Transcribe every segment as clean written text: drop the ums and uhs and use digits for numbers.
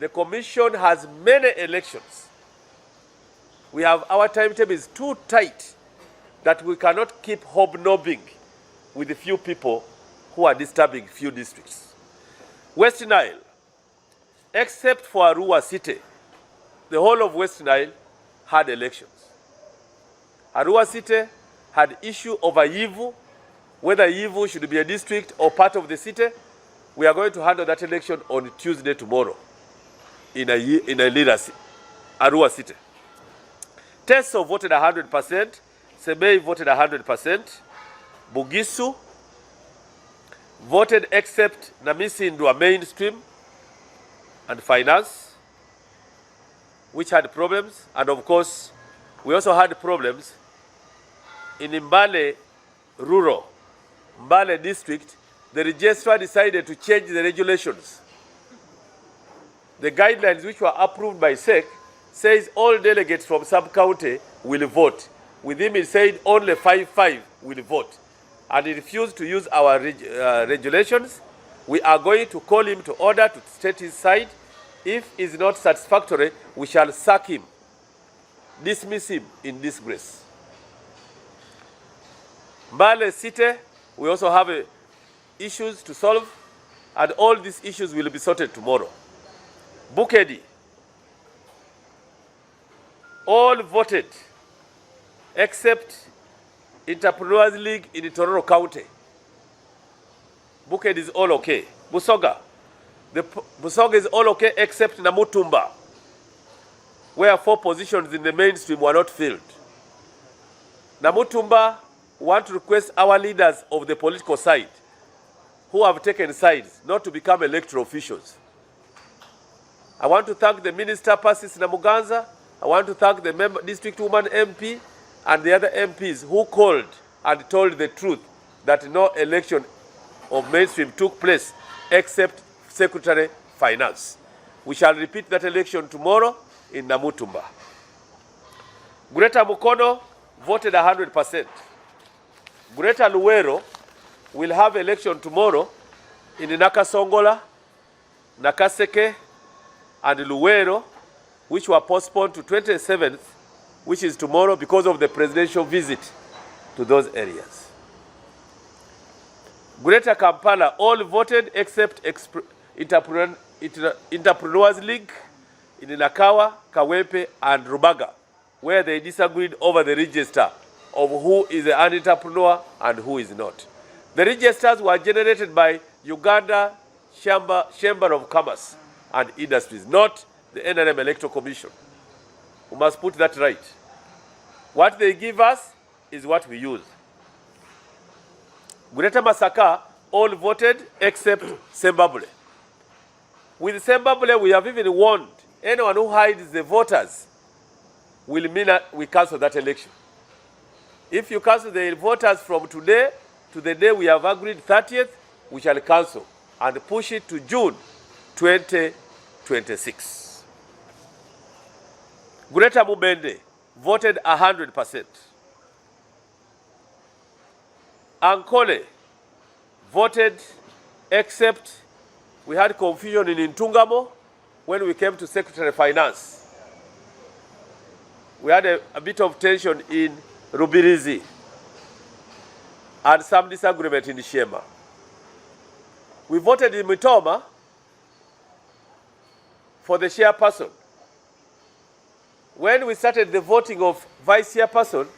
the commission has many elections. Our timetable is too tight that we cannot keep hobnobbing with the few people who are disturbing few districts. West Nile, except for Arua City, the whole of West Nile had elections. Arua City had issue over Yivu, whether Yivu should be a district or part of the city. We are going to handle that election on Tuesday tomorrow in a leadership, Arua City. Teso voted 100%. Sebei voted 100%. Bugisu voted except Namisi Ndwa mainstream and finance, which had problems. And of course, we also had problems in Mbale rural, Mbale district. The registrar decided to change the regulations. The guidelines which were approved by SEC says all delegates from sub-county will vote. With him, it said only 5 will vote. And he refused to use our regulations. We are going to call him to order to state his side. If he is not satisfactory, we shall sack him, dismiss him in disgrace. Mbale City, we also have issues to solve, and all these issues will be sorted tomorrow. Bukedi, all voted except Entrepreneurs League in Tororo County. Bukedi is all okay. Busoga, Busoga is all okay except Namutumba, where 4 positions in the mainstream were not filled. Namutumba want to request our leaders of the political side who have taken sides not to become electoral officials. I want to thank the Minister Persis Namuganza. I want to thank the District Woman MP and the other MPs who called and told the truth that no election of mainstream took place except Secretary Finance. We shall repeat that election tomorrow in Namutumba. Greta Mukono voted 100%. Greta Luwero will have election tomorrow in Nakasongola, Nakaseke, and Luwero, which were postponed to 27th, which is tomorrow because of the presidential visit to those areas. Greater Kampala all voted except Entrepreneurs League in Nakawa, Kawepe, and Rubaga, where they disagreed over the register of who is an entrepreneur and who is not. The registers were generated by Uganda Chamber of Commerce and Industries, not the NRM Electoral Commission. We must put that right. What they give us is what we use. Greater Masaka all voted except Sembabule. With Sembabule, we have even warned anyone who hides the voters will mean that we cancel that election. If you cancel the voters from today to the day we have agreed 30th, we shall cancel and push it to June 2026. Greater Mubende voted 100%. Ankole voted except we had confusion in Ntungamo when we came to Secretary of Finance. We had a bit of tension in Rubirizi and some disagreement in Shema. We voted in Mitoma for the chairperson. When we started the voting of vice chairperson,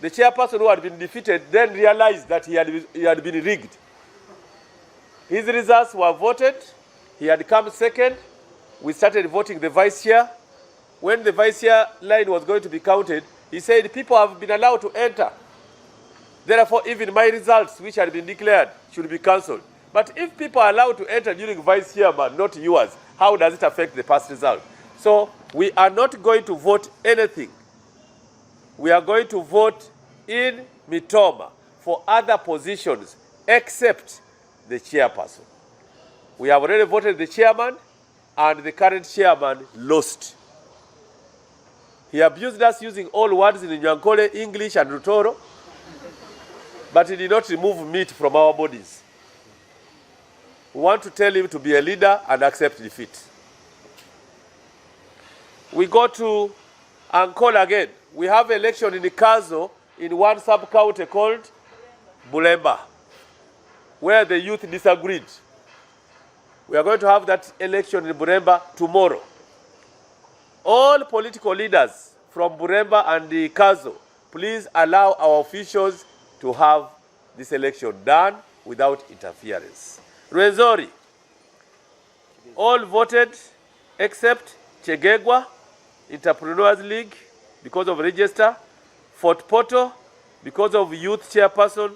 the chairperson who had been defeated then realized that he had been rigged. His results were voted. He had come second. We started voting the vice chair. When the vice chair line was going to be counted, he said people have been allowed to enter. Therefore, even my results, which had been declared, should be cancelled. But if people are allowed to enter during vice chairman, not yours, how does it affect the past result? So we are not going to vote anything. We are going to vote in Mitoma for other positions except the chairperson. We have already voted the chairman, and the current chairman lost. He abused us using all words in Nyankole, English, and Rutoro, but he did not remove meat from our bodies. We want to tell him to be a leader and accept defeat. We go to Ankole again. We have election in Kazo in one sub-county called Bulemba, where the youth disagreed. We are going to have that election in Bulemba tomorrow. All political leaders from Bulemba and the Kazo, please allow our officials to have this election done without interference. Rwenzori, all voted except Chegegwa, Entrepreneurs League, because of register. Fort Portal, because of youth chairperson,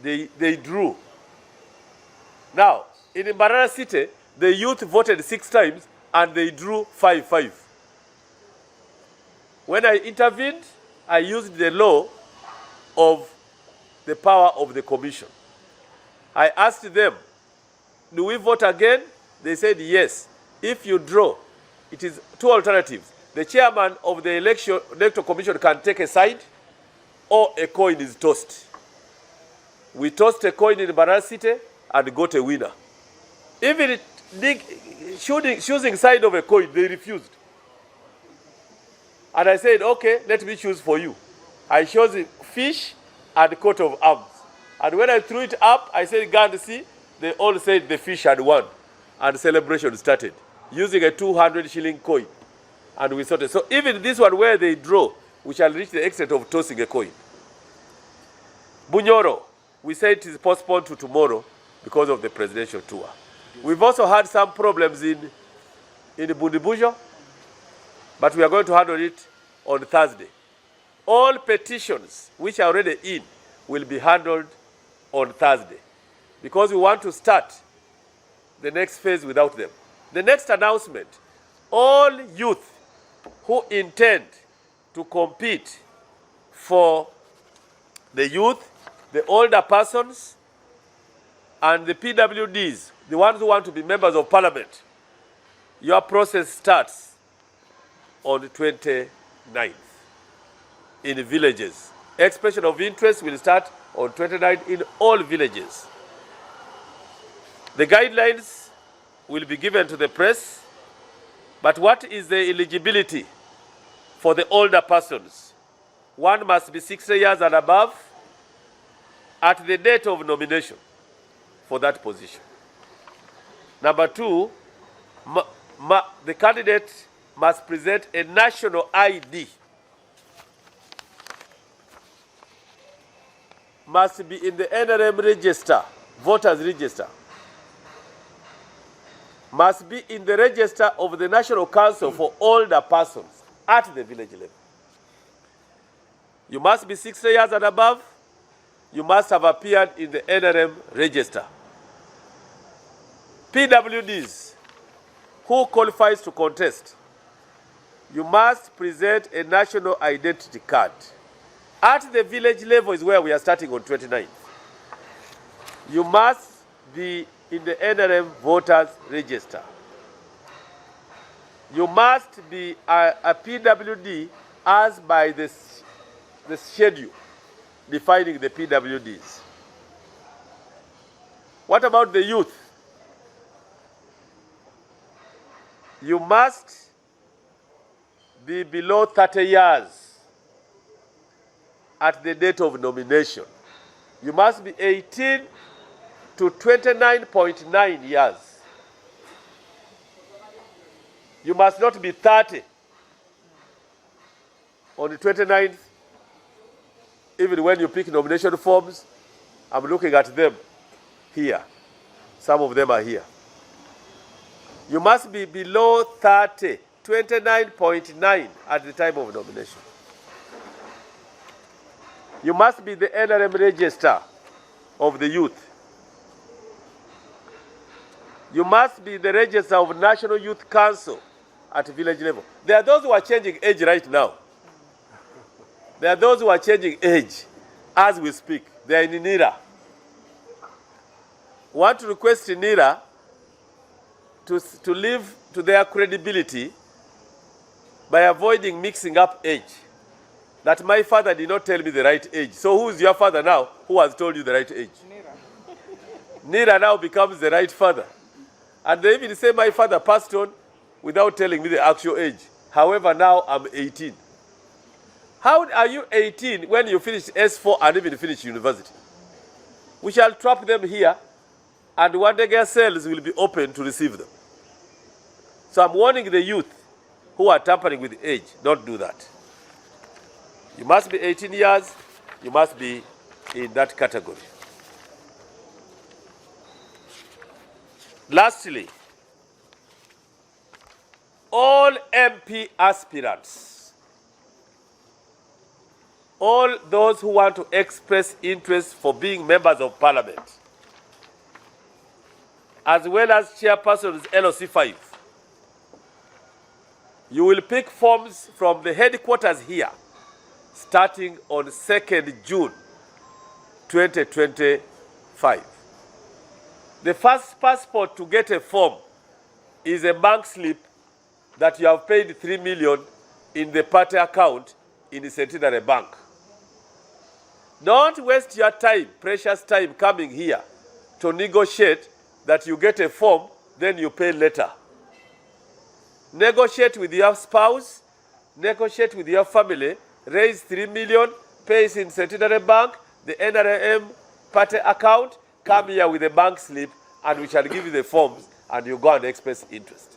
they drew. Now, in Mbarara City, the youth voted 6 times and they drew 5-5. When I intervened, I used the law of the power of the commission. I asked them, do we vote again? They said yes. If you draw, it is 2 alternatives. The chairman of the electoral commission can take a side, or a coin is tossed. We tossed a coin in Mbarara City and got a winner. Even choosing side of a coin, they refused. And I said, okay, let me choose for you. I chose fish and coat of arms. And when I threw it up, I said, God, see, they all said the fish had won. And celebration started, using a 200 shilling coin. And we sorted. So even this one where they draw, we shall reach the extent of tossing a coin. Bunyoro, we said it is postponed to tomorrow because of the presidential tour. We've also had some problems in Bundibujo, but we are going to handle it on Thursday. All petitions which are already in will be handled on Thursday because we want to start the next phase without them. The next announcement, all youth who intend to compete for the youth, the older persons, and the PWDs, the ones who want to be members of parliament, your process starts on the 29th in the villages. Expression of interest will start on 29th in all villages. The guidelines will be given to the press. But what is the eligibility for the older persons? One must be 60 years and above at the date of nomination for that position. Number 2, the candidate must present a national ID. Must be in the NRM register, voters register. Must be in the register of the National Council for older persons at the village level. You must be 60 years and above. You must have appeared in the NRM register. PWDs, who qualifies to contest, you must present a national identity card. At the village level is where we are starting on 29th. You must be in the NRM voters register. You must be a PWD as by the schedule defining the PWDs. What about the youth? You must be below 30 years at the date of nomination. You must be 18 to 29.9 years. You must not be 30 on the 29th. Even when you pick nomination forms, I'm looking at them here. Some of them are here. You must be below 30, 29.9 at the time of nomination. You must be the NRM register of the youth. You must be the register of National Youth Council at village level. There are those who are changing age right now. There are those who are changing age as we speak. They are in NIRA. We want to request NIRA to live to their credibility by avoiding mixing up age. That my father did not tell me the right age. So who is your father now who has told you the right age? NIRA now becomes the right father. And they even say my father passed on without telling me the actual age. However, now I'm 18. How are you 18 when you finish S4 and even finish university? We shall trap them here, and one day their cells will be open to receive them. So I'm warning the youth who are tampering with age, don't do that. You must be 18 years, you must be in that category. Lastly, all MP aspirants, all those who want to express interest for being members of parliament, as well as chairpersons LOC 5, you will pick forms from the headquarters here starting on 2nd June 2025. The first passport to get a form is a bank slip that you have paid 3 million in the party account in the Centenary Bank. Don't waste your time, precious time, coming here to negotiate that you get a form, then you pay later. Negotiate with your spouse, negotiate with your family, raise 3 million, pay in Centenary Bank, the NRM party account, come here with a bank slip, and we shall give you the forms, and you go and express interest.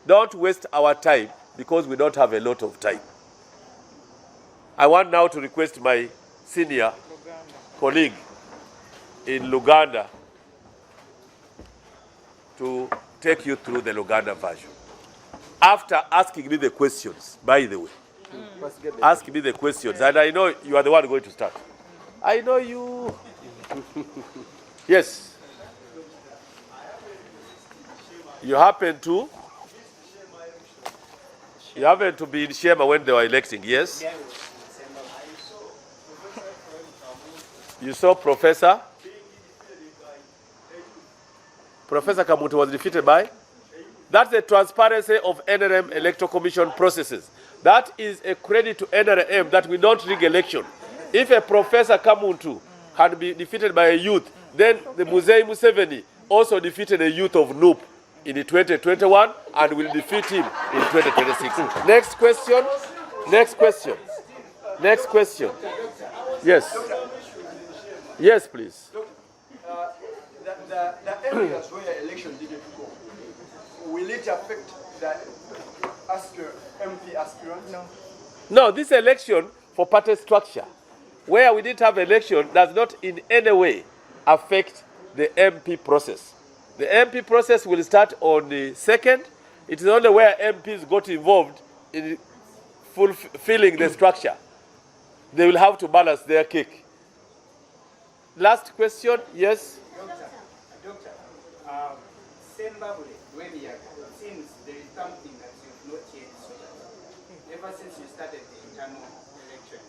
Don't waste our time, because we don't have a lot of time. I want now to request my senior colleague in Luganda to take you through the Luganda version. After asking me the questions, by the way. Ask me the questions, and I know you are the one going to start. I know you. Yes. You happen to be in Shema when they were electing, yes? You saw Professor Kamutu was defeated by? That's the transparency of NRM Electoral Commission processes. That is a credit to NRM that we don't rig election. If a Professor Kamuntu had been defeated by a youth, then the Muzei Museveni also defeated a youth of Noop in 2021 and will defeat him in 2026. Next question. Next question. Next question. Yes. Yes, please. The areas where election didn't go, will it affect the MP aspirants? No. No, this election for party structure, where we didn't have election, does not in any way affect the MP process. The MP process will start on the 2nd. It is only where MPs got involved in fulfilling the structure. They will have to balance their cake. Last question, yes? Doctor, since there is something that you've not yet sorted, ever since you started the internal elections,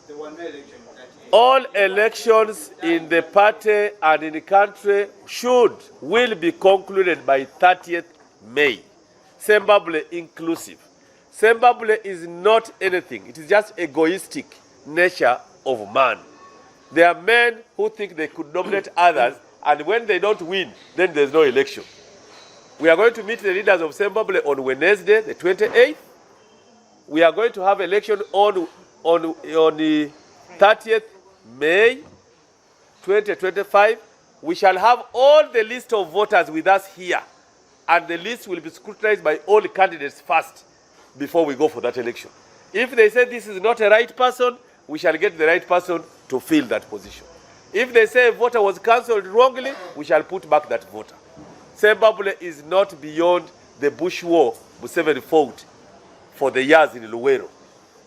there were no elections that year. All elections in the party and in the country will be concluded by 30th May. Zimbabwe inclusive. Zimbabwe is not anything. It is just egoistic nature of man. There are men who think they could nominate others, and when they don't win, then there's no election. We are going to meet the leaders of Zimbabwe on Wednesday, the 28th. We are going to have election on the 30th May 2025. We shall have all the list of voters with us here, and the list will be scrutinized by all candidates first before we go for that election. If they say this is not a right person, we shall get the right person to fill that position. If they say a voter was cancelled wrongly, we shall put back that voter. Zimbabwe is not beyond the Bush war Museveni fought for the years in Luwero.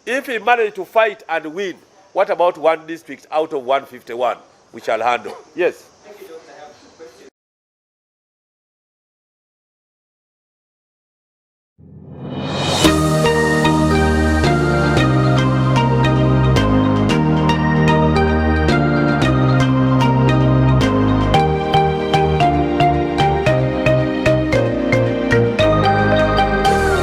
If he managed to fight and win, what about one district out of 151? We shall handle. Yes.